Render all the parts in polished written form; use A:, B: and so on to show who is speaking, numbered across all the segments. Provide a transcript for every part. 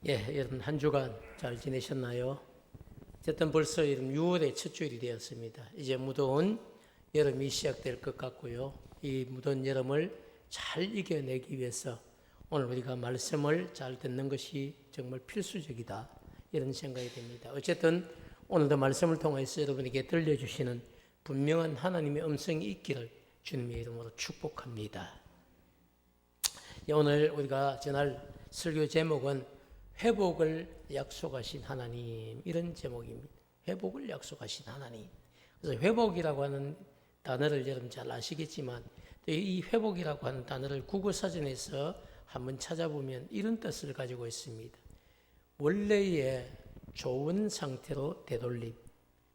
A: 여러분 한 주간 잘 지내셨나요? 어쨌든 벌써 6월의 첫 주일이 되었습니다. 이제 무더운 여름이 시작될 것 같고요. 이 무더운 여름을 잘 이겨내기 위해서 오늘 우리가 말씀을 잘 듣는 것이 정말 필수적이다, 이런 생각이 듭니다. 어쨌든 오늘도 말씀을 통해서 여러분에게 들려주시는 분명한 하나님의 음성이 있기를 주님의 이름으로 축복합니다. 오늘 우리가 전할 설교 제목은 회복을 약속하신 하나님, 이런 제목입니다. 회복을 약속하신 하나님. 그래서 회복이라고 하는 단어를 여러분 잘 아시겠지만 이 회복이라고 하는 단어를 국어사전에서 한번 찾아보면 이런 뜻을 가지고 있습니다. 원래의 좋은 상태로 되돌림,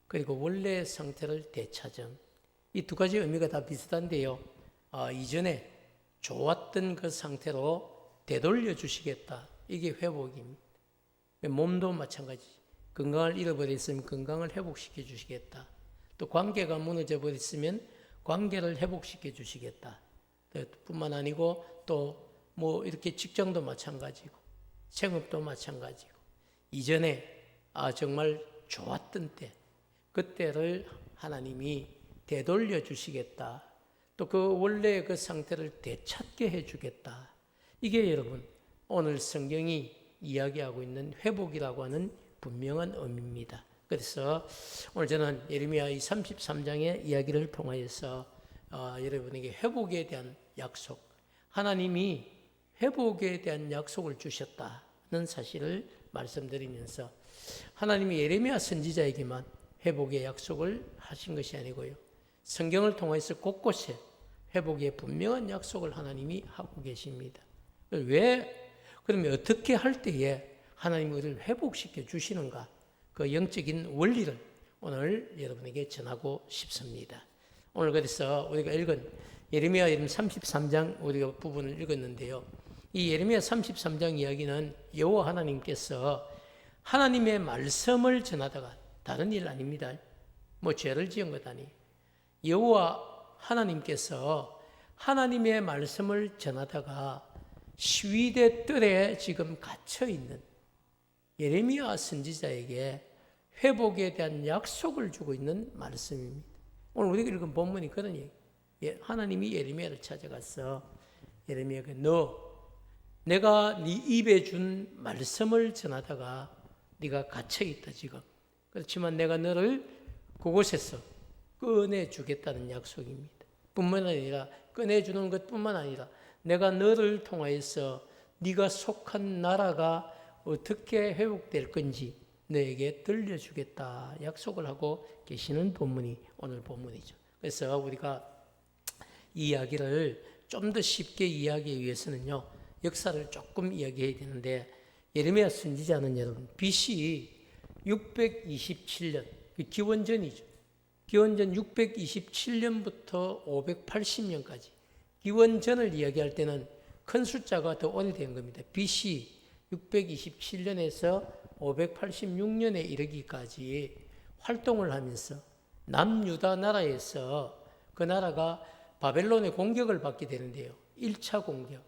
A: 그리고 원래의 상태를 되찾음. 이 두 가지 의미가 다 비슷한데요. 이전에 좋았던 그 상태로 되돌려 주시겠다. 이게 회복입니다. 몸도 마찬가지. 건강을 잃어버렸으면 건강을 회복시켜 주시겠다. 또 관계가 무너져 버렸으면 관계를 회복시켜 주시겠다. 뿐만 아니고 또 이렇게 직장도 마찬가지고 생업도 마찬가지고 이전에 정말 좋았던 때, 그때를 하나님이 되돌려 주시겠다. 또 그 원래의 그 상태를 되찾게 해주겠다. 이게 여러분 오늘 성경이 이야기하고 있는 회복이라고 하는 분명한 의미입니다. 그래서 오늘 저는 예레미야 33장의 이야기를 통하여서 여러분에게 회복에 대한 약속, 하나님이 회복에 대한 약속을 주셨다는 사실을 말씀드리면서, 하나님이 예레미야 선지자에게만 회복의 약속을 하신 것이 아니고요, 성경을 통해서 곳곳에 회복의 분명한 약속을 하나님이 하고 계십니다. 그러면 어떻게 할 때에 하나님이 우리를 회복시켜 주시는가, 그 영적인 원리를 오늘 여러분에게 전하고 싶습니다. 오늘 그래서 우리가 읽은 예레미야 33장 우리가 부분을 읽었는데요. 이 예레미야 33장 이야기는 여호와 하나님께서 하나님의 말씀을 전하다가, 다른 일 아닙니다. 죄를 지은 것 아니에요. 여호와 하나님께서 하나님의 말씀을 전하다가 시위대 뜰에 지금 갇혀있는 예레미야 선지자에게 회복에 대한 약속을 주고 있는 말씀입니다. 오늘 우리가 읽은 본문이 그런 얘기예요. 하나님이 예레미야를 찾아가서 예레미야가 내가 네 입에 준 말씀을 전하다가 네가 갇혀있다 지금. 그렇지만 내가 너를 그곳에서 꺼내주겠다는 약속입니다. 뿐만 아니라 꺼내주는 것뿐만 아니라 내가 너를 통하여서 네가 속한 나라가 어떻게 회복될 건지 너에게 들려주겠다 약속을 하고 계시는 본문이 오늘 본문이죠. 그래서 우리가 이 이야기를 좀 더 쉽게 이해하기 위해서는요, 역사를 조금 이야기해야 되는데, 예레미야 선지자는 여러분 BC 627년, 기원전이죠. 기원전 627년부터 580년까지 기원전을 이야기할 때는 큰 숫자가 더 오래된 겁니다. BC 627년에서 586년에 이르기까지 활동을 하면서 남유다 나라에서 그 나라가 바벨론의 공격을 받게 되는데요. 1차 공격,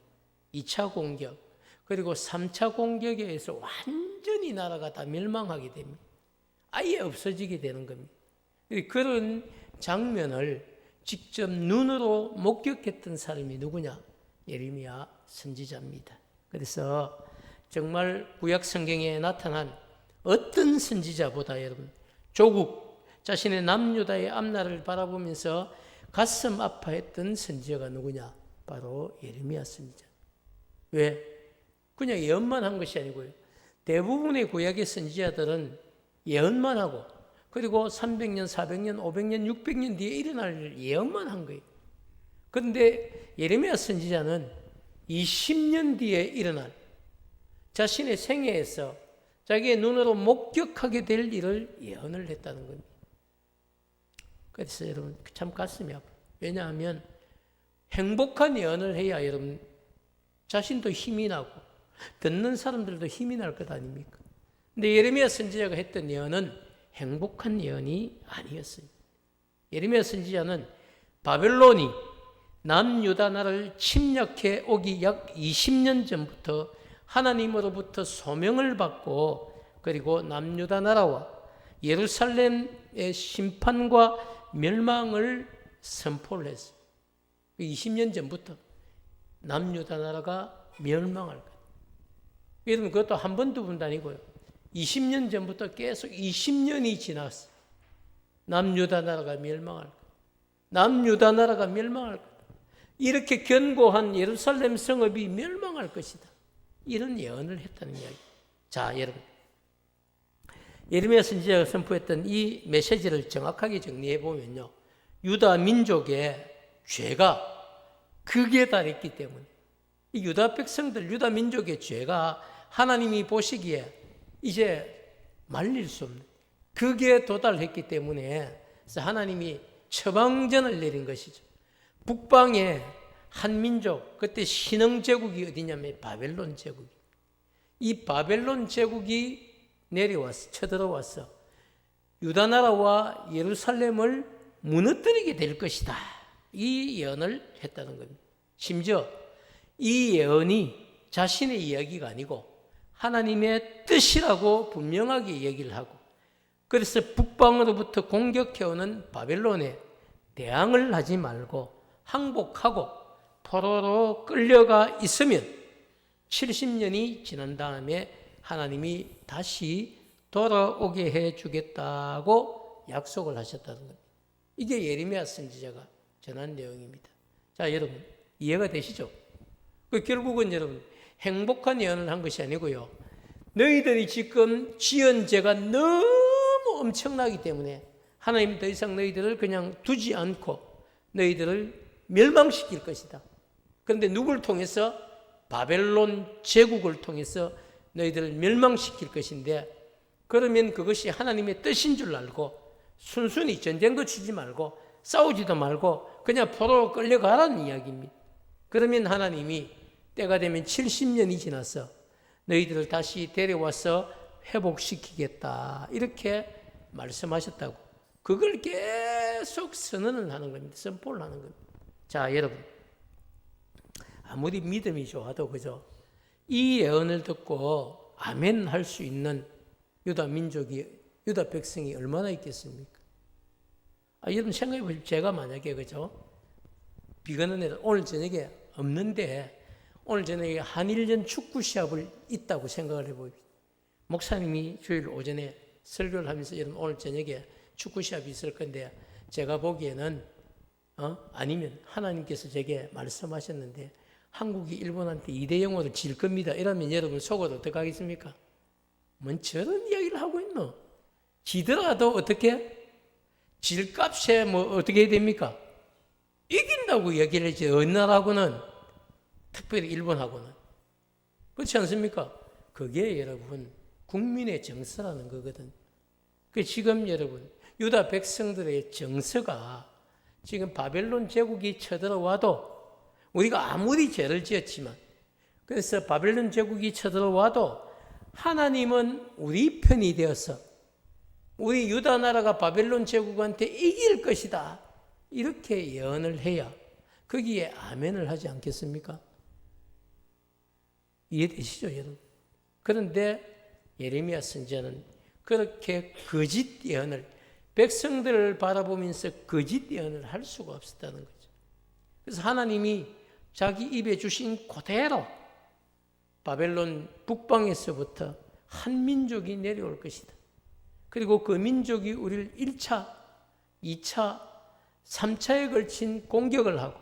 A: 2차 공격, 그리고 3차 공격에 의해서 완전히 나라가 다 멸망하게 됩니다. 아예 없어지게 되는 겁니다. 그런 장면을 직접 눈으로 목격했던 사람이 누구냐? 예레미야 선지자입니다. 그래서 정말 구약 성경에 나타난 어떤 선지자보다 여러분 조국 자신의 남유다의 앞날을 바라보면서 가슴 아파했던 선지자가 누구냐? 바로 예레미야 선지자. 왜? 그냥 예언만 한 것이 아니고요. 대부분의 구약의 선지자들은 예언만 하고, 그리고 300년, 400년, 500년, 600년 뒤에 일어날 일 예언만 한 거예요. 그런데 예레미야 선지자는 20년 뒤에 일어날 자신의 생애에서 자기의 눈으로 목격하게 될 일을 예언을 했다는 겁니다. 그래서 여러분 참 가슴이 아파요. 왜냐하면 행복한 예언을 해야 여러분 자신도 힘이 나고 듣는 사람들도 힘이 날 것 아닙니까? 근데 예레미야 선지자가 했던 예언은 행복한 예언이 아니었어요. 예레미야 선지자는 바벨론이 남유다 나라를 침략해 오기 약 20년 전부터 하나님으로부터 소명을 받고 그리고 남유다 나라와 예루살렘의 심판과 멸망을 선포를 했어요. 20년 전부터 남유다 나라가 멸망할 거예요. 여러분 그것도 한 번, 두 번도 아니고요. 20년 전부터 계속 20년이 지났어요. 남유다 나라가 멸망할 거예요. 남유다 나라가 멸망할 거예요. 이렇게 견고한 예루살렘 성읍이 멸망할 것이다. 이런 예언을 했다는 이야기. 자, 여러분. 예레미야 선지자가 선포했던 이 메시지를 정확하게 정리해 보면요. 유다 민족의 죄가 극에 달했기 때문에 이 유다 백성들, 유다 민족의 죄가 하나님이 보시기에 이제 말릴 수 없는 극에 도달했기 때문에 그래서 하나님이 처방전을 내린 것이죠. 북방에 한 민족, 그때 신흥 제국이 어디냐면 바벨론 제국이. 이 바벨론 제국이 내려와서 쳐들어와서 유다 나라와 예루살렘을 무너뜨리게 될 것이다. 이 예언을 했다는 겁니다. 심지어 이 예언이 자신의 이야기가 아니고 하나님의 뜻이라고 분명하게 얘기를 하고 그래서 북방으로부터 공격해오는 바벨론에 대항을 하지 말고 항복하고 포로로 끌려가 있으면 70년이 지난 다음에 하나님이 다시 돌아오게 해주겠다고 약속을 하셨다는 겁니다. 이게 예레미야 선지자가 전한 내용입니다. 자, 여러분 이해가 되시죠? 결국은 여러분 행복한 예언을 한 것이 아니고요. 너희들이 지금 지은 죄가 너무 엄청나기 때문에 하나님이 더 이상 너희들을 그냥 두지 않고 너희들을 멸망시킬 것이다. 그런데 누구를 통해서? 바벨론 제국을 통해서 너희들을 멸망시킬 것인데 그러면 그것이 하나님의 뜻인 줄 알고 순순히 전쟁도 치지 말고 싸우지도 말고 그냥 포로로 끌려가라는 이야기입니다. 그러면 하나님이 때가 되면 70년이 지나서 너희들을 다시 데려와서 회복시키겠다 이렇게 말씀하셨다고 그걸 계속 선언을 하는 겁니다. 선포를 하는 겁니다. 자, 여러분 아무리 믿음이 좋아도 그죠? 이 예언을 듣고 아멘 할 수 있는 유다 민족이 유다 백성이 얼마나 있겠습니까? 여러분 생각해 보십시오. 제가 만약에 그죠? 비가는 애들 오늘 저녁에 없는데 오늘 저녁에 한일전 축구 시합을 있다고 생각을 해보십시오. 목사님이 주일 오전에 설교를 하면서 여러분 오늘 저녁에 축구 시합이 있을 건데 제가 보기에는 아니면 하나님께서 제게 말씀하셨는데 한국이 일본한테 2대0으로 질 겁니다. 이러면 여러분 속으로 어떻게 하겠습니까? 뭔 저런 이야기를 하고 있노? 지더라도 어떻게? 질값에 뭐 어떻게 해야 됩니까? 이긴다고 얘기를 했지. 어느 나라하고는 특별히 일본하고는 그렇지 않습니까? 그게 여러분 국민의 정서라는 거거든. 그 지금 여러분 유다 백성들의 정서가 지금 바벨론 제국이 쳐들어와도 우리가 아무리 죄를 지었지만 그래서 바벨론 제국이 쳐들어와도 하나님은 우리 편이 되어서 우리 유다 나라가 바벨론 제국한테 이길 것이다. 이렇게 예언을 해야 거기에 아멘을 하지 않겠습니까? 이해되시죠, 여러분? 그런데 예레미야 선지자는 그렇게 거짓 예언을 백성들을 바라보면서 거짓 예언을 할 수가 없었다는 거죠. 그래서 하나님이 자기 입에 주신 그대로 바벨론 북방에서부터 한 민족이 내려올 것이다. 그리고 그 민족이 우리를 1차, 2차, 3차에 걸친 공격을 하고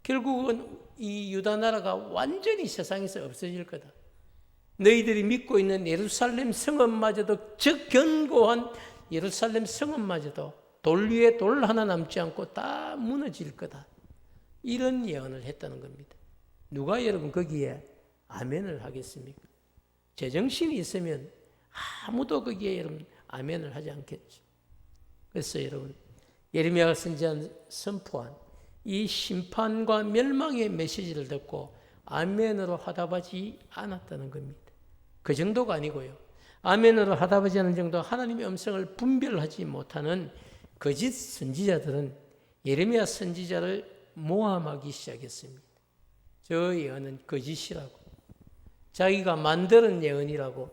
A: 결국은 이 유다 나라가 완전히 세상에서 없어질 거다. 너희들이 믿고 있는 예루살렘 성읍마저도 저 견고한 예루살렘 성읍마저도 돌 위에 돌 하나 남지 않고 다 무너질 거다. 이런 예언을 했다는 겁니다. 누가 여러분 거기에 아멘을 하겠습니까? 제정신이 있으면 아무도 거기에 여러분 아멘을 하지 않겠죠. 그래서 여러분 예레미야가 선포한 이 심판과 멸망의 메시지를 듣고 아멘으로 화답하지 않았다는 겁니다. 그 정도가 아니고요. 아멘으로 화답하지 않은 정도 하나님의 음성을 분별하지 못하는 거짓 선지자들은 예레미야 선지자를 모함하기 시작했습니다. 저 예언은 거짓이라고. 자기가 만드는 예언이라고,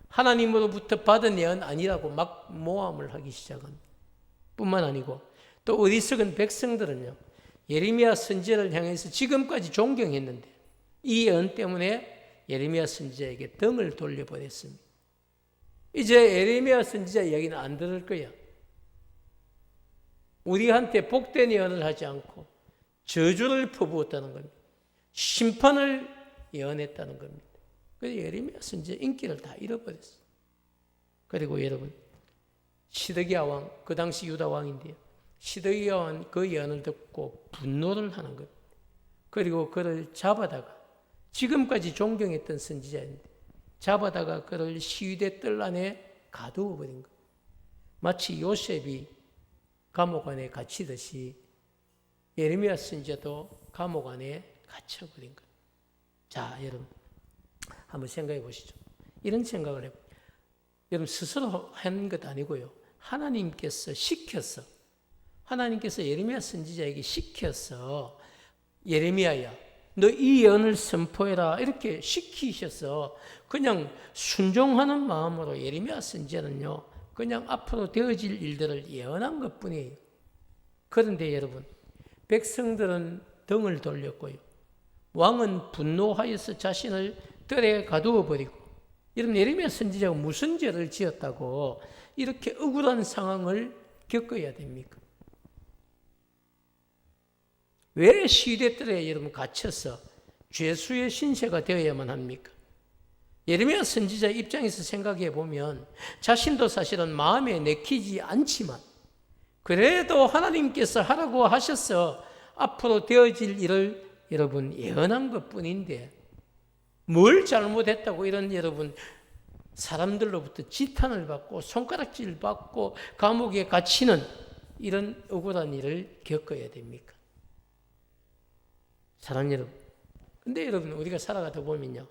A: 하나님으로부터 받은 예언 아니라고 막 모함을 하기 시작합니다. 뿐만 아니고 또 어리석은 백성들은요, 예레미야 선지자를 향해서 지금까지 존경했는데 이 예언 때문에 예레미야 선지자에게 등을 돌려버렸습니다. 이제 예레미야 선지자 이야기는 안 들을 거야. 우리한테 복된 예언을 하지 않고 저주를 퍼부었다는 겁니다. 심판을 예언했다는 겁니다. 그래서 예레미야 선지자 인기를 다 잃어버렸어요. 그리고 여러분, 시드기야 왕, 그 당시 유다 왕인데요, 시드기야 왕 그 예언을 듣고 분노를 하는 겁니다. 그리고 그를 잡아다가, 지금까지 존경했던 선지자인데 잡아다가 그를 시위대 뜰 안에 가두어 버린 거예요. 마치 요셉이 감옥 안에 갇히듯이 예레미야 선지자도 감옥 안에 갇혀버린 거예요. 자, 여러분 한번 생각해 보시죠. 이런 생각을 해보세요. 여러분 스스로 한 것 아니고요, 하나님께서 시켜서, 하나님께서 예레미야 선지자에게 시켜서 예레미야야, 너 이 예언을 선포해라 이렇게 시키셔서 그냥 순종하는 마음으로 예레미야 선지자는요, 그냥 앞으로 되어질 일들을 예언한 것뿐이에요. 그런데 여러분, 백성들은 등을 돌렸고요, 왕은 분노하여서 자신을 뜰에 가두어 버리고, 여러분 예레미야 선지자가 무슨 죄를 지었다고 이렇게 억울한 상황을 겪어야 됩니까? 왜 시대들에 여러분 갇혀서 죄수의 신세가 되어야만 합니까? 예레미야 선지자 입장에서 생각해 보면 자신도 사실은 마음에 내키지 않지만 그래도 하나님께서 하라고 하셔서 앞으로 되어질 일을 여러분 예언한 것뿐인데 뭘 잘못했다고 이런 여러분 사람들로부터 지탄을 받고 손가락질 받고 감옥에 갇히는 이런 억울한 일을 겪어야 됩니까? 사랑 여러분, 근데 여러분 우리가 살아가다 보면요,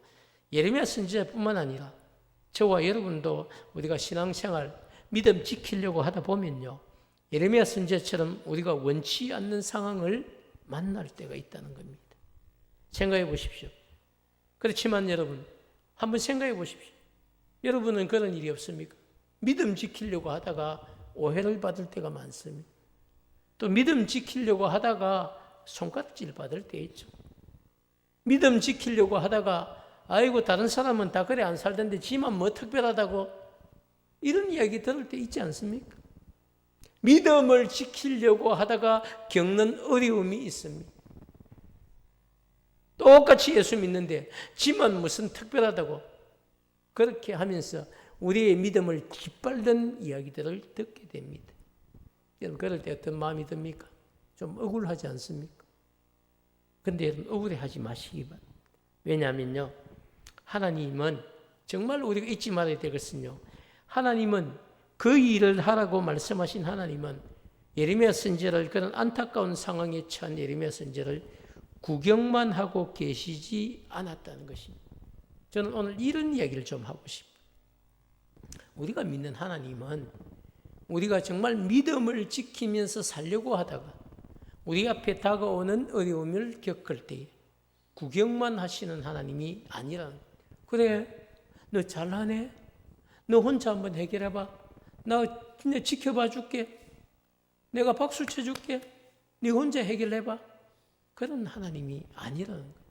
A: 예레미야 선지자뿐만 아니라 저와 여러분도 우리가 신앙생활 믿음 지키려고 하다 보면요, 예레미야 선지자처럼 우리가 원치 않는 상황을 만날 때가 있다는 겁니다. 생각해 보십시오. 그렇지만 여러분 한번 생각해 보십시오. 여러분은 그런 일이 없습니까? 믿음 지키려고 하다가 오해를 받을 때가 많습니다. 또 믿음 지키려고 하다가 손가락질 받을 때 있죠. 믿음 지키려고 하다가 아이고 다른 사람은 다 그래 안 살던데 지만 뭐 특별하다고 이런 이야기 들을 때 있지 않습니까? 믿음을 지키려고 하다가 겪는 어려움이 있습니다. 똑같이 예수 믿는데 지만 무슨 특별하다고 그렇게 하면서 우리의 믿음을 짓밟는 이야기들을 듣게 됩니다. 여러분 그럴 때 어떤 마음이 듭니까? 좀 억울하지 않습니까? 근데 여러분 억울해하지 마시기 바랍니다. 왜냐하면요, 하나님은 정말 우리가 잊지 말아야 될 것은요, 하나님은 그 일을 하라고 말씀하신 하나님은 예레미야 선지자를 그런 안타까운 상황에 처한 예레미야 선지자를 구경만 하고 계시지 않았다는 것입니다. 저는 오늘 이런 이야기를 좀 하고 싶어요. 우리가 믿는 하나님은 우리가 정말 믿음을 지키면서 살려고 하다가 우리 앞에 다가오는 어려움을 겪을 때에 구경만 하시는 하나님이 아니라는, 그래 너 잘하네, 너 혼자 한번 해결해봐, 나 그냥 지켜봐 줄게, 내가 박수 쳐줄게, 네 혼자 해결해봐, 그런 하나님이 아니라는 거예요.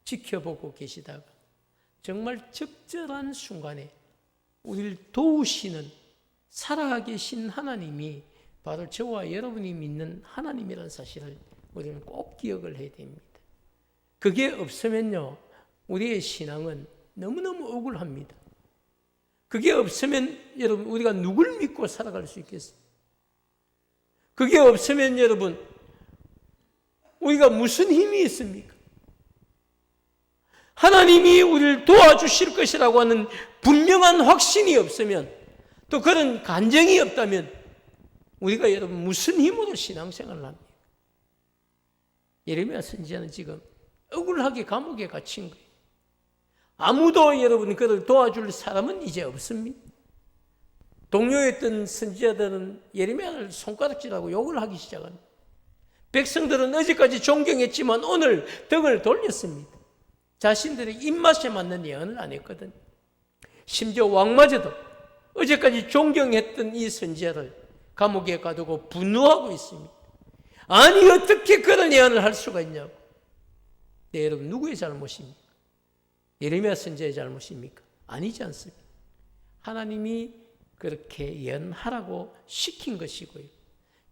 A: 지켜보고 계시다가 정말 적절한 순간에 우리를 도우시는 살아계신 하나님이 바로 저와 여러분이 믿는 하나님이라는 사실을 우리는 꼭 기억을 해야 됩니다. 그게 없으면요, 우리의 신앙은 너무너무 억울합니다. 그게 없으면 여러분 우리가 누굴 믿고 살아갈 수 있겠어요? 그게 없으면 여러분 우리가 무슨 힘이 있습니까? 하나님이 우리를 도와주실 것이라고 하는 분명한 확신이 없으면, 또 그런 간증이 없다면 우리가 여러분 무슨 힘으로 신앙생활을 합니까? 예레미야 선지자는 지금 억울하게 감옥에 갇힌 거예요. 아무도 여러분 그를 도와줄 사람은 이제 없습니다. 동료였던 선지자들은 예레미야를 손가락질하고 욕을 하기 시작합니다. 백성들은 어제까지 존경했지만 오늘 등을 돌렸습니다. 자신들의 입맛에 맞는 예언을 안 했거든. 심지어 왕마저도 어제까지 존경했던 이 선지자를 감옥에 가두고 분노하고 있습니다. 아니 어떻게 그런 예언을 할 수가 있냐고. 네, 여러분 누구의 잘못입니까? 예레미야 선지자의 잘못입니까? 아니지 않습니까? 하나님이 그렇게 예언하라고 시킨 것이고요.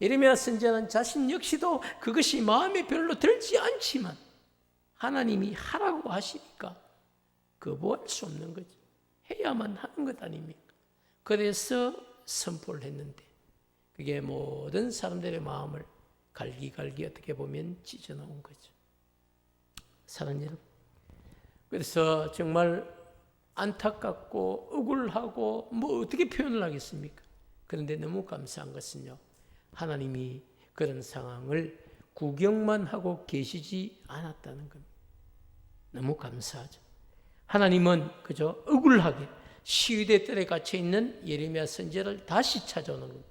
A: 예레미야 선지자는 자신 역시도 그것이 마음에 별로 들지 않지만 하나님이 하라고 하시니까 거부할 수 없는 거지. 해야만 하는 것 아닙니까? 그래서 선포를 했는데 그게 모든 사람들의 마음을 갈기갈기 어떻게 보면 찢어놓은 거죠. 사랑하는 여러분, 그래서 정말 안타깝고 억울하고 뭐 어떻게 표현을 하겠습니까? 그런데 너무 감사한 것은요, 하나님이 그런 상황을 구경만 하고 계시지 않았다는 겁니다. 너무 감사하죠. 하나님은 그저 억울하게 시위대 뜰에 갇혀 있는 예레미야 선지자를 다시 찾아오는 겁니다.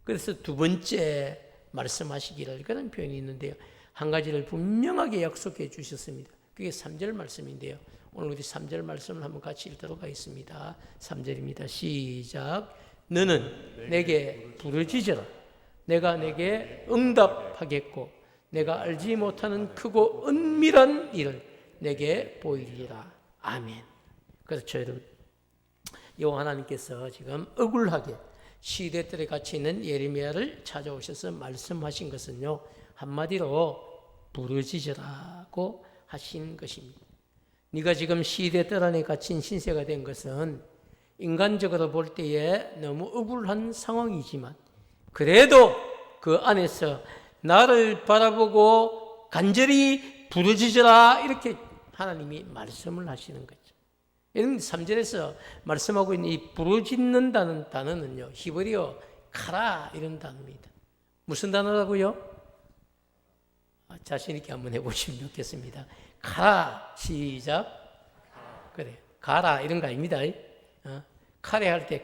A: 그래서 두 번째 말씀하시기를 그런 표현이 있는데요, 한 가지를 분명하게 약속해 주셨습니다. 그게 3절 말씀인데요, 오늘 우리 3절 말씀을 한번 같이 읽도록 하겠습니다. 3절입니다. 시작. 너는 내게 부르짖으라. 내가 내게 응답하겠고 내가 알지 못하는 크고 은밀한 일을 내게 보이리라. 아멘. 그렇죠, 여러분. 여호와 하나님께서 지금 억울하게 시대들에 갇혀 있는 예레미야를 찾아오셔서 말씀하신 것은요, 한마디로 부르짖으라고 하신 것입니다. 네가 지금 시대들 안에 갇힌 신세가 된 것은 인간적으로 볼 때에 너무 억울한 상황이지만 그래도 그 안에서 나를 바라보고 간절히 부르짖으라, 이렇게 하나님이 말씀을 하시는 거죠. 여러분 3절에서 말씀하고 있는 이 부르짖는다는 단어는요, 히브리어 카라 이런 단어입니다. 무슨 단어라고요? 자신 있게 한번 해보시면 좋겠습니다. 가라. 시작. 그래, 가라 이런 거 아닙니다. 카레 할 때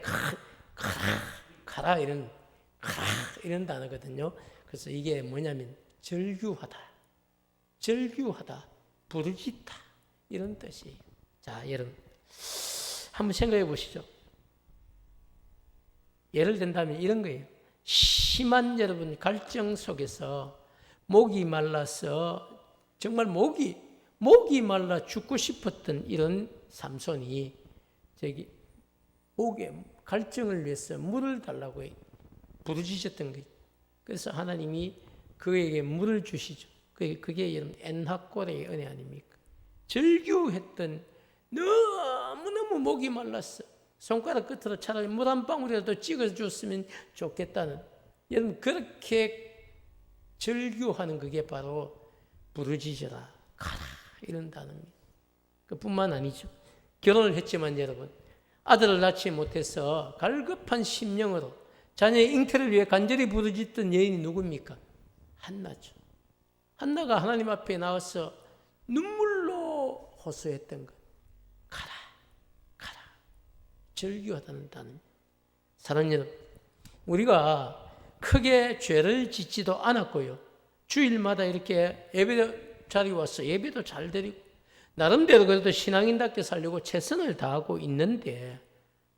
A: 가라 이런 단어거든요. 그래서 이게 뭐냐면 절규하다, 부르짖다 이런 뜻이에요. 자, 여러분 한번 생각해 보시죠. 예를 든다면 이런 거예요. 심한 여러분 갈증 속에서 목이 말라서 정말 목이 말라 죽고 싶었던 이런 삼손이 목에 갈증을 위해서 물을 달라고 부르짖었던 거예요. 그래서 하나님이 그에게 물을 주시죠. 그게 여러분 엔하골의 은혜 아닙니까? 절규했던, 너무너무 목이 말랐어. 손가락 끝으로 차라리 물 한 방울이라도 찍어줬으면 좋겠다는, 여러분 그렇게 절규하는 그게 바로 부르짖으라, 가라 이런 단어입니다. 그뿐만 아니죠. 결혼을 했지만 여러분 아들을 낳지 못해서 갈급한 심령으로 자녀의 잉태를 위해 간절히 부르짖던 여인이 누굽니까? 한나죠. 한나가 하나님 앞에 나와서 눈물로 호소했던 것. 가라, 절규하다는 단어입니다. 사랑하는 여러분, 우리가 크게 죄를 짓지도 않았고요, 주일마다 이렇게 예배 자리 와서 예배도 잘 드리고 나름대로 그래도 신앙인답게 살려고 최선을 다하고 있는데,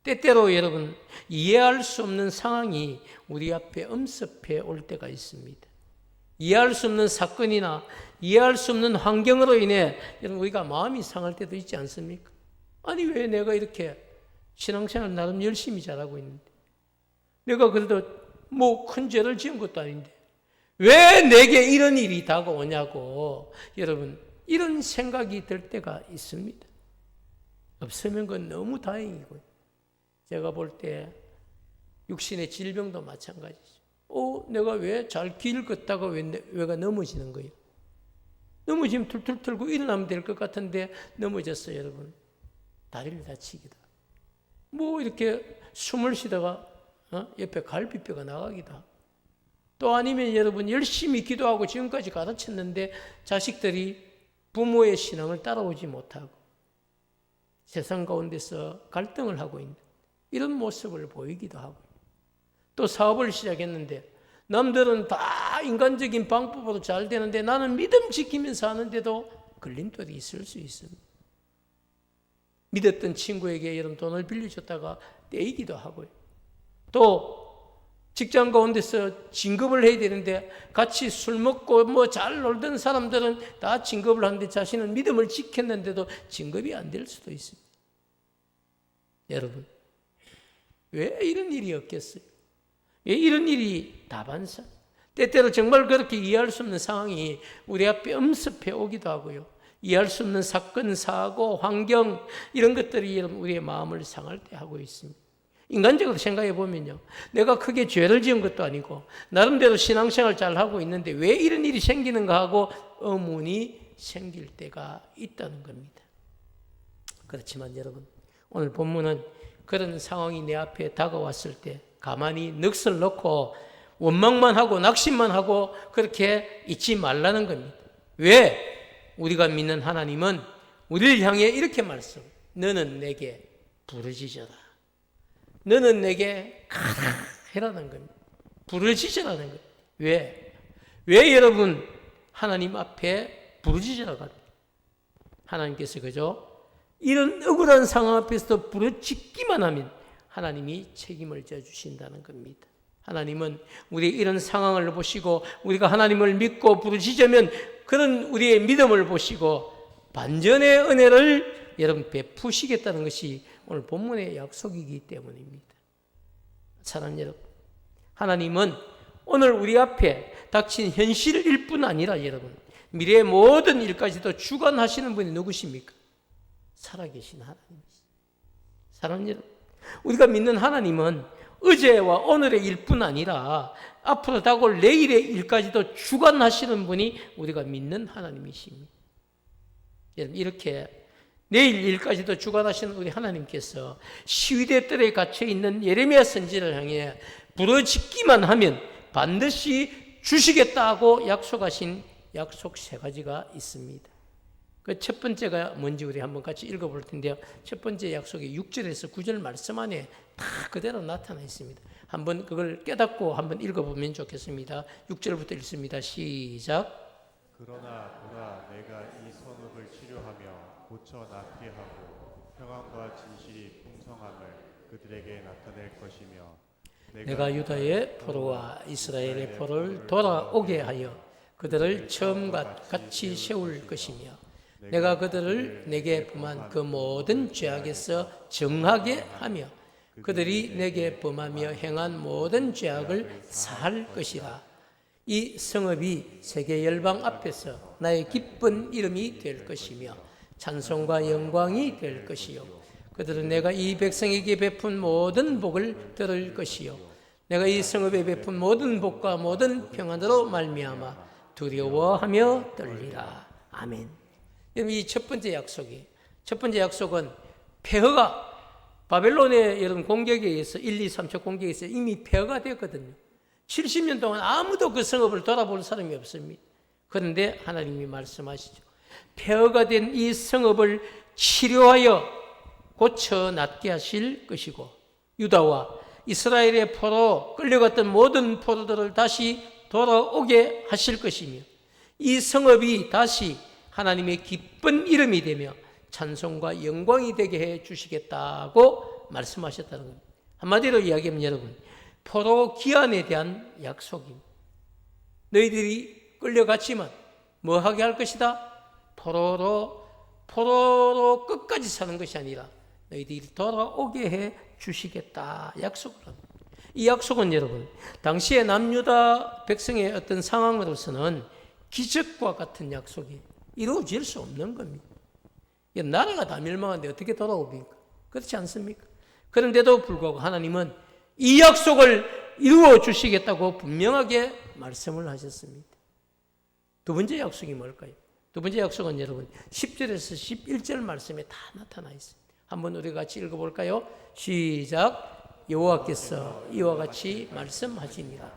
A: 때때로 여러분 이해할 수 없는 상황이 우리 앞에 엄습해 올 때가 있습니다. 이해할 수 없는 사건이나 이해할 수 없는 환경으로 인해 여러분 우리가 마음이 상할 때도 있지 않습니까? 아니 왜 내가 이렇게 신앙생활 나름 열심히 잘하고 있는데, 내가 그래도 뭐 큰 죄를 지은 것도 아닌데 왜 내게 이런 일이 다가오냐고, 여러분 이런 생각이 들 때가 있습니다. 없으면 그건 너무 다행이고요. 제가 볼 때 육신의 질병도 마찬가지죠. 내가 왜 잘 길 걷다가 왜가 넘어지는 거예요? 넘어지면 툴툴 털고 일어나면 될 것 같은데 넘어졌어요, 여러분. 다리를 다치기도 하고, 뭐 이렇게 숨을 쉬다가 옆에 갈비뼈가 나가기도 하고, 또 아니면 여러분 열심히 기도하고 지금까지 가르쳤는데 자식들이 부모의 신앙을 따라오지 못하고 세상 가운데서 갈등을 하고 있는 이런 모습을 보이기도 하고, 또 사업을 시작했는데 남들은 다 인간적인 방법으로 잘 되는데 나는 믿음 지키면서 하는데도 걸림돌이 있을 수 있습니다. 믿었던 친구에게 여러분 돈을 빌려줬다가 떼이기도 하고요. 또 직장 가운데서 진급을 해야 되는데 같이 술 먹고 뭐 잘 놀던 사람들은 다 진급을 하는데 자신은 믿음을 지켰는데도 진급이 안 될 수도 있습니다. 여러분, 왜 이런 일이 없겠어요? 왜 이런 일이 다반사? 때때로 정말 그렇게 이해할 수 없는 상황이 우리 앞에 엄습해 오기도 하고요. 이해할 수 없는 사건, 사고, 환경 이런 것들이 우리의 마음을 상할 때 하고 있습니다. 인간적으로 생각해 보면요, 내가 크게 죄를 지은 것도 아니고 나름대로 신앙생활 잘 하고 있는데 왜 이런 일이 생기는가 하고 의문이 생길 때가 있다는 겁니다. 그렇지만 여러분, 오늘 본문은 그런 상황이 내 앞에 다가왔을 때 가만히 넋을 놓고 원망만 하고 낙심만 하고 그렇게 있지 말라는 겁니다. 왜? 우리가 믿는 하나님은 우리를 향해 이렇게 말씀, 너는 내게 부르짖어라. 너는 내게 가라 해라는 겁니다. 부르짖으라는 겁니다. 왜? 왜 여러분 하나님 앞에 부르짖으라고 합니다? 하나님께서 그죠? 이런 억울한 상황 앞에서 부르짖기만 하면 하나님이 책임을 져주신다는 겁니다. 하나님은 우리의 이런 상황을 보시고 우리가 하나님을 믿고 부르짖으면 그런 우리의 믿음을 보시고 반전의 은혜를 여러분 베푸시겠다는 것이 오늘 본문의 약속이기 때문입니다. 사랑하는 여러분, 하나님은 오늘 우리 앞에 닥친 현실일 뿐 아니라 여러분 미래의 모든 일까지도 주관하시는 분이 누구십니까? 살아계신 하나님이시죠. 사랑하는 여러분, 우리가 믿는 하나님은 어제와 오늘의 일뿐 아니라 앞으로 다가올 내일의 일까지도 주관하시는 분이 우리가 믿는 하나님이십니다. 여러분, 이렇게 내일 일까지도 주관하시는 우리 하나님께서 시위대 뜰에 갇혀있는 예레미야 선지자를 향해 부르짖기만 하면 반드시 주시겠다고 약속하신 약속 3가지가 있습니다. 그 첫 번째가 뭔지 우리 한번 같이 읽어볼 텐데요. 첫 번째 약속이 6절에서 9절 말씀 안에 다 그대로 나타나 있습니다. 한번 그걸 깨닫고 한번 읽어보면 좋겠습니다. 6절부터 읽습니다. 시작.
B: 그러나 보라, 내가 이 성읍을 치료하며 고쳐 낫게 하고 평안과 진실이 풍성함을 그들에게 나타낼 것이며
A: 내가 유다의 포로와 이스라엘의 포로를 돌아오게 하여 그들을 처음과 같이 세울 것이며 내가 그들을 내게 범한 그 모든 죄악에서 정하게 하며 그들이 내게 범하며 행한 모든 죄악을 사할 것이라. 이 성읍이 세계 열방 앞에서 나의 기쁜 이름이 될 것이며 찬송과 영광이 될 것이요 그들은 내가 이 백성에게 베푼 모든 복을 들을 것이요 내가 이 성읍에 베푼 모든 복과 모든 평안으로 말미암아 두려워하며 떨리라. 아멘. 여러분, 이 첫 번째 약속은 폐허가 바벨론의 여러분 공격에 의해서 1, 2, 3초 공격에 의해서 이미 폐허가 되었거든요. 70년 동안 아무도 그 성읍을 돌아볼 사람이 없습니다. 그런데 하나님이 말씀하시죠. 폐허가 된 이 성읍을 치료하여 고쳐 낫게 하실 것이고 유다와 이스라엘의 포로 끌려갔던 모든 포로들을 다시 돌아오게 하실 것이며 이 성읍이 다시 하나님의 기쁜 이름이 되며 찬송과 영광이 되게 해 주시겠다고 말씀하셨다는 겁니다. 한마디로 이야기하면 여러분, 포로 기한에 대한 약속입니다. 너희들이 끌려갔지만 뭐 하게 할 것이다? 포로로 끝까지 사는 것이 아니라 너희들이 돌아오게 해 주시겠다 약속을 합니다. 이 약속은 여러분, 당시의 남유다 백성의 어떤 상황으로서는 기적과 같은 약속이 이루어질 수 없는 겁니다. 나라가 다 멸망한데 어떻게 돌아옵니까? 그렇지 않습니까? 그런데도 불구하고 하나님은 이 약속을 이루어 주시겠다고 분명하게 말씀을 하셨습니다. 두 번째 약속이 뭘까요? 두 번째 약속은 여러분 10절에서 11절 말씀에 다 나타나 있습니다. 한번 우리 같이 읽어볼까요? 시작. 여호와께서 이와 같이 말씀하시니라.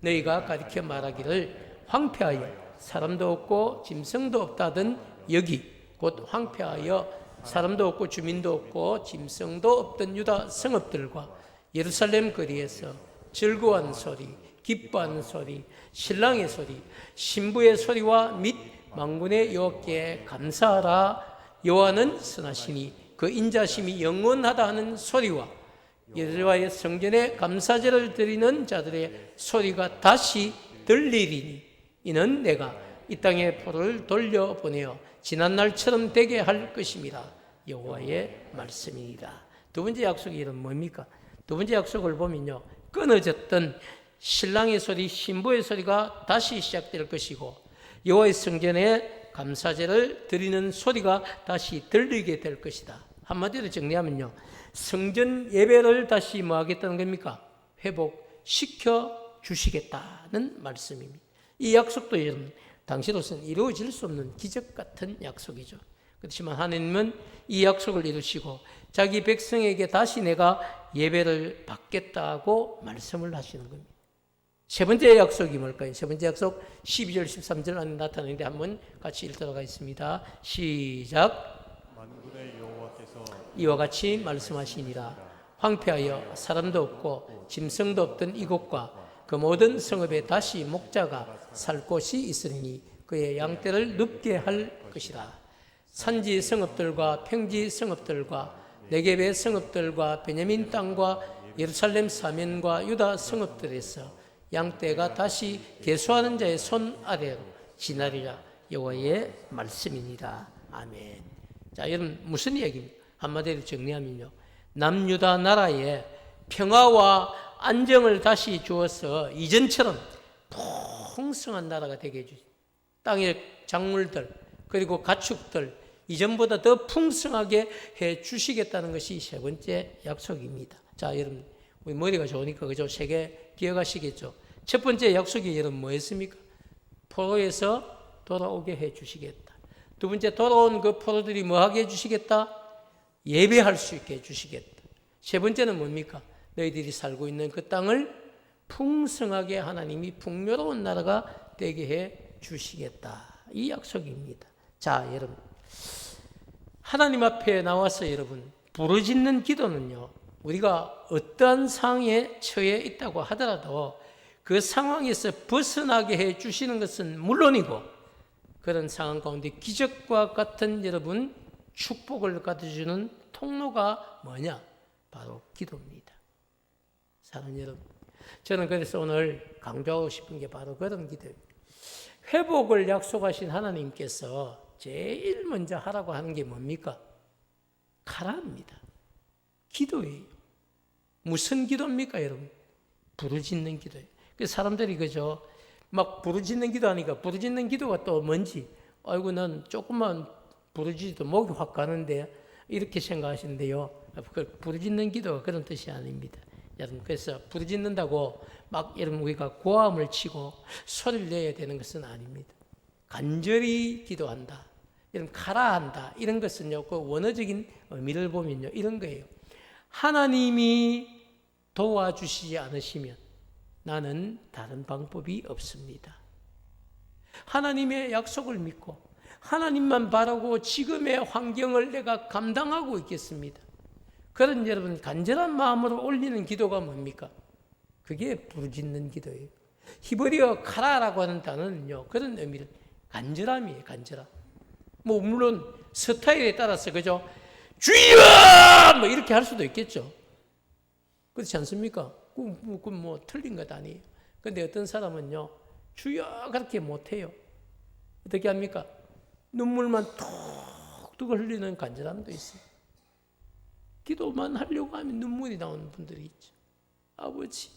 A: 너희가 가리켜 말하기를 황폐하여 사람도 없고 짐승도 없다던 여기 곧 황폐하여 사람도 없고 주민도 없고 짐승도 없던 유다 성읍들과 예루살렘 거리에서 즐거워하는 소리, 기뻐하는 소리, 신랑의 소리, 신부의 소리와 및 만군의 여호와께 감사하라. 여호와는 선하시니 그 인자심이 영원하다 하는 소리와 여호와의 성전에 감사제를 드리는 자들의 소리가 다시 들리리니 이는 내가 이 땅에 포를 돌려보내어 지난날처럼 되게 할 것입니다. 여호와의 말씀이니라. 두 번째 약속이 이런 뭡니까? 두 번째 약속을 보면요, 끊어졌던 신랑의 소리, 신부의 소리가 다시 시작될 것이고 여호와의 성전에 감사제를 드리는 소리가 다시 들리게 될 것이다. 한마디로 정리하면요, 성전 예배를 다시 뭐 하겠다는 겁니까? 회복시켜 주시겠다는 말씀입니다. 이 약속도 여러분, 당시로서는 이루어질 수 없는 기적 같은 약속이죠. 그렇지만 하나님은 이 약속을 이루시고 자기 백성에게 다시 내가 예배를 받겠다고 말씀을 하시는 겁니다. 세 번째 약속이 뭘까요? 세 번째 약속 12절 13절 안에 나타나는데 한번 같이 읽도록 하겠습니다. 시작.
B: 만군의 여호와께서
A: 이와 같이 말씀하시니라. 황폐하여 사람도 없고 짐승도 없던 이곳과 그 모든 성읍에 다시 목자가 살 곳이 있으니 그의 양떼를 눕게 할 것이라. 산지 성읍들과 평지 성읍들과 네겝의 성읍들과 베냐민 땅과 예루살렘 사면과 유다 성읍들에서 양떼가 다시 계수하는 자의 손 아래로 지나리라. 여호와의 말씀이니라. 아멘. 자, 여러분 무슨 얘기입니까? 한마디로 정리하면요, 남유다 나라에 평화와 안정을 다시 주어서 이전처럼 풍성한 나라가 되게 해주시. 땅의 작물들 그리고 가축들 이전보다 더 풍성하게 해 주시겠다는 것이 세 번째 약속입니다. 자, 여러분 우리 머리가 좋으니까 그죠? 세 개 기억하시겠죠? 첫 번째 약속이 여러분 뭐였습니까? 포로에서 돌아오게 해 주시겠다. 두 번째, 돌아온 그 포로들이 뭐 하게 해 주시겠다? 예배할 수 있게 해 주시겠다. 세 번째는 뭡니까? 너희들이 살고 있는 그 땅을 풍성하게 하나님이 풍요로운 나라가 되게 해 주시겠다. 이 약속입니다. 자, 여러분 하나님 앞에 나와서 여러분 부르짖는 기도는요, 우리가 어떠한 상황에 처해 있다고 하더라도 그 상황에서 벗어나게 해 주시는 것은 물론이고 그런 상황 가운데 기적과 같은 여러분 축복을 가져주는 통로가 뭐냐? 바로 기도입니다. 사랑하는 여러분, 저는 그래서 오늘 강조하고 싶은 게 바로 그런 기도입니다. 회복을 약속하신 하나님께서 제일 먼저 하라고 하는 게 뭡니까? 가라합니다. 기도예요. 무슨 기도입니까, 여러분? 부르짖는 기도예요. 그래서 사람들이 그죠? 막 부르짖는 기도하니까 부르짖는 기도가 또 뭔지, 아이고 난 조금만 부르짖어도 목이 확 가는데 이렇게 생각하시는데요. 부르짖는 기도가 그런 뜻이 아닙니다. 여러분, 그래서 부르짖는다고 막 여러분 우리가 고함을 치고 소리를 내야 되는 것은 아닙니다. 간절히 기도한다, 여러분 가라 한다, 이런 것은요, 그 원어적인 의미를 보면요, 이런 거예요. 하나님이 도와주시지 않으시면 나는 다른 방법이 없습니다. 하나님의 약속을 믿고 하나님만 바라고 지금의 환경을 내가 감당하고 있겠습니다. 그런 여러분 간절한 마음으로 올리는 기도가 뭡니까? 그게 부르짖는 기도예요. 히브리어 카라라고 하는 단어는요, 그런 의미를 간절함이에요. 간절함. 뭐 물론 스타일에 따라서 그죠? 주여! 뭐 이렇게 할 수도 있겠죠. 그렇지 않습니까? 그건 뭐 틀린 것 아니에요. 근데 어떤 사람은요, 주여 그렇게 못해요. 어떻게 합니까? 눈물만 톡톡 흘리는 간절함도 있어요. 기도만 하려고 하면 눈물이 나오는 분들이 있죠. 아버지,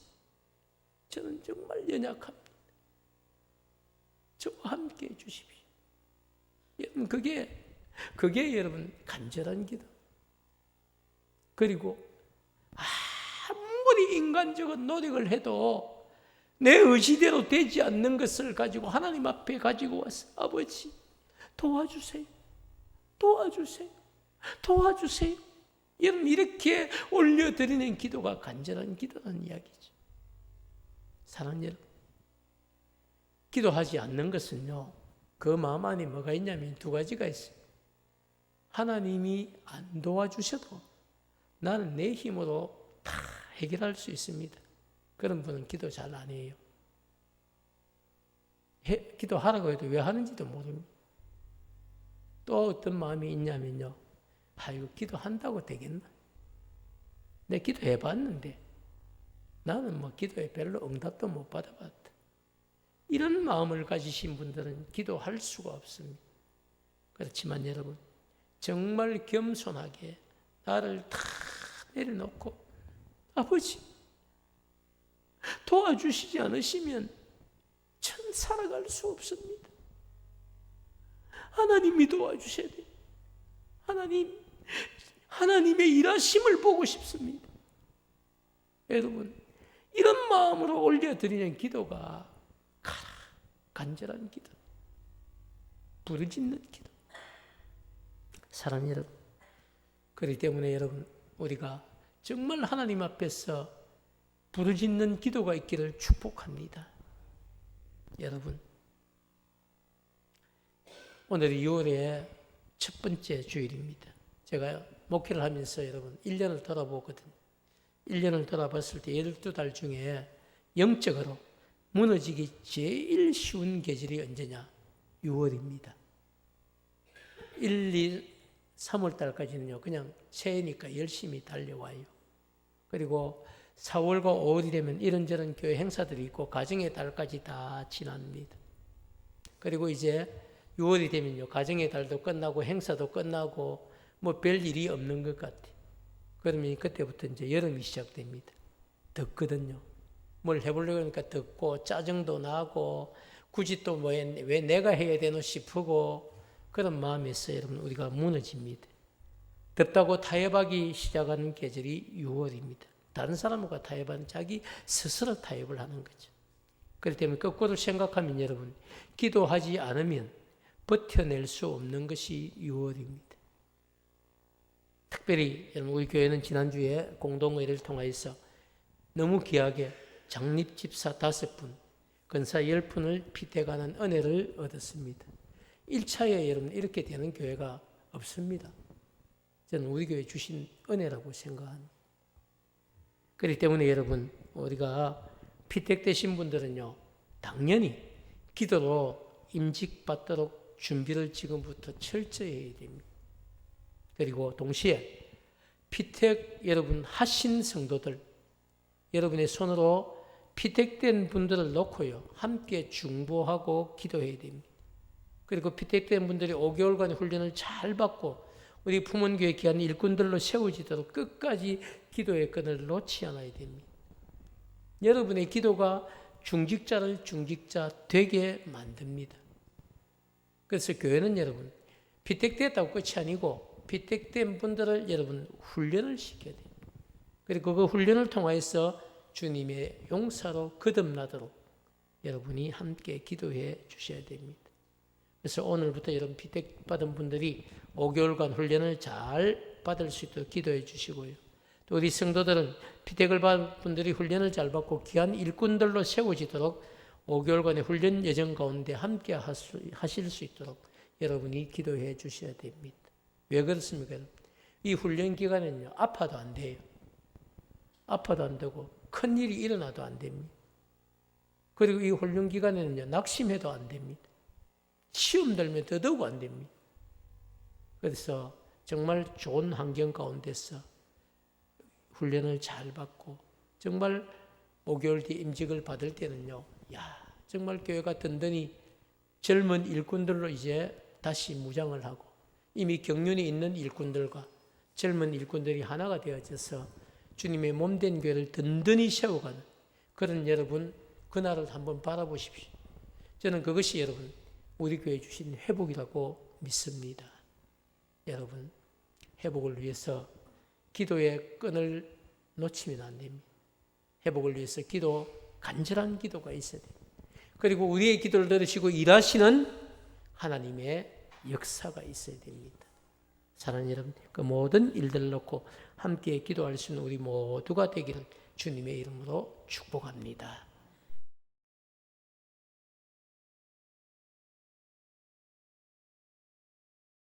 A: 저는 정말 연약합니다. 저와 함께 해주십시오. 여러분, 그게 여러분 간절한 기도. 그리고 아무리 인간적인 노력을 해도 내 의지대로 되지 않는 것을 가지고 하나님 앞에 가지고 와서 아버지 도와주세요. 도와주세요. 도와주세요. 여러분, 이렇게 올려드리는 기도가 간절한 기도라는 이야기죠. 사랑하는 여러분, 기도하지 않는 것은요, 그 마음 안에 뭐가 있냐면 두 가지가 있어요. 하나님이 안 도와주셔도 나는 내 힘으로 다 해결할 수 있습니다. 그런 분은 기도 잘 안 해요. 기도하라고 해도 왜 하는지도 모릅니다. 또 어떤 마음이 있냐면요, 이거 기도한다고 되겠나? 내 기도해봤는데 나는 뭐 기도에 별로 응답도 못 받아봤다. 이런 마음을 가지신 분들은 기도할 수가 없습니다. 그렇지만 여러분, 정말 겸손하게 나를 다 내려놓고 아버지 도와주시지 않으시면 전 살아갈 수 없습니다. 하나님이 도와주셔야 돼요. 하나님의 일하심을 보고 싶습니다. 여러분, 이런 마음으로 올려드리는 기도가 간절한 기도, 부르짖는 기도. 사랑하는 여러분, 그렇기 때문에 여러분, 우리가 정말 하나님 앞에서 부르짖는 기도가 있기를 축복합니다. 여러분, 오늘이 6월의 첫 번째 주일입니다. 제가 목회를 하면서 여러분 1년을 돌아보거든요. 1년을 돌아봤을 때 12달 중에 영적으로 무너지기 제일 쉬운 계절이 언제냐? 6월입니다. 1, 2, 3월 달까지는요, 그냥 새해니까 열심히 달려와요. 그리고 4월과 5월이 되면 이런저런 교회 행사들이 있고 가정의 달까지 다 지납니다. 그리고 이제 6월이 되면요, 가정의 달도 끝나고 행사도 끝나고 뭐 별 일이 없는 것 같아요. 그러면 그때부터 이제 여름이 시작됩니다. 덥거든요. 뭘 해보려고 하니까 덥고 짜증도 나고 굳이 또 왜 내가 해야 되노 싶고 그런 마음에서 여러분 우리가 무너집니다. 덥다고 타협하기 시작하는 계절이 6월입니다. 다른 사람과 타협하는 자기 스스로 타협을 하는 거죠. 그렇기 때문에 거꾸로 생각하면 여러분 기도하지 않으면 버텨낼 수 없는 것이 6월입니다. 특별히 여러분 우리 교회는 지난주에 공동의를 통해서 너무 귀하게 장립집사 5분, 권사 10분을 피택하는 은혜를 얻었습니다. 1차에 여러분 이렇게 되는 교회가 없습니다. 저는 우리 교회 주신 은혜라고 생각합니다. 그렇기 때문에 여러분 우리가 피택되신 분들은요 당연히 기도로 임직받도록 준비를 지금부터 철저히 해야 됩니다. 그리고 동시에 피택 여러분 하신 성도들 여러분의 손으로 피택된 분들을 놓고요 함께 중보하고 기도해야 됩니다. 그리고 피택된 분들이 5개월간의 훈련을 잘 받고 우리 품원교회 귀한 일꾼들로 세워지도록 끝까지 기도의 끈을 놓지 않아야 됩니다. 여러분의 기도가 중직자를 중직자 되게 만듭니다. 그래서 교회는 여러분 피택됐다고 끝이 아니고 피택된 분들을 여러분 훈련을 시켜야 돼요. 그리고 그 훈련을 통해서 주님의 용사로 거듭나도록 여러분이 함께 기도해 주셔야 됩니다. 그래서 오늘부터 여러분 피택받은 분들이 5개월간 훈련을 잘 받을 수 있도록 기도해 주시고요. 또 우리 성도들은 피택을 받은 분들이 훈련을 잘 받고 귀한 일꾼들로 세워지도록 5개월간의 훈련 여정 가운데 함께 하실 수 있도록 여러분이 기도해 주셔야 됩니다. 왜 그렇습니까? 이 훈련 기간에는요, 아파도 안 돼요. 아파도 안 되고, 큰일이 일어나도 안 됩니다. 그리고 이 훈련 기간에는요, 낙심해도 안 됩니다. 시험 들면 더더욱 안 됩니다. 그래서 정말 좋은 환경 가운데서 훈련을 잘 받고, 정말 5개월 뒤 임직을 받을 때는요, 정말 교회가 든든히 젊은 일꾼들로 이제 다시 무장을 하고, 이미 경륜이 있는 일꾼들과 젊은 일꾼들이 하나가 되어져서 주님의 몸된 교회를 든든히 세워가는 그런 여러분 그날을 한번 바라보십시오. 저는 그것이 여러분 우리 교회에 주신 회복이라고 믿습니다. 여러분 회복을 위해서 기도의 끈을 놓치면 안 됩니다. 회복을 위해서 간절한 기도가 있어야 돼요. 그리고 우리의 기도를 들으시고 일하시는 하나님의 역사가 있어야 됩니다. 사랑하는 여러분, 그 모든 일들을 놓고 함께 기도할 수 있는 우리 모두가 되기를 주님의 이름으로 축복합니다.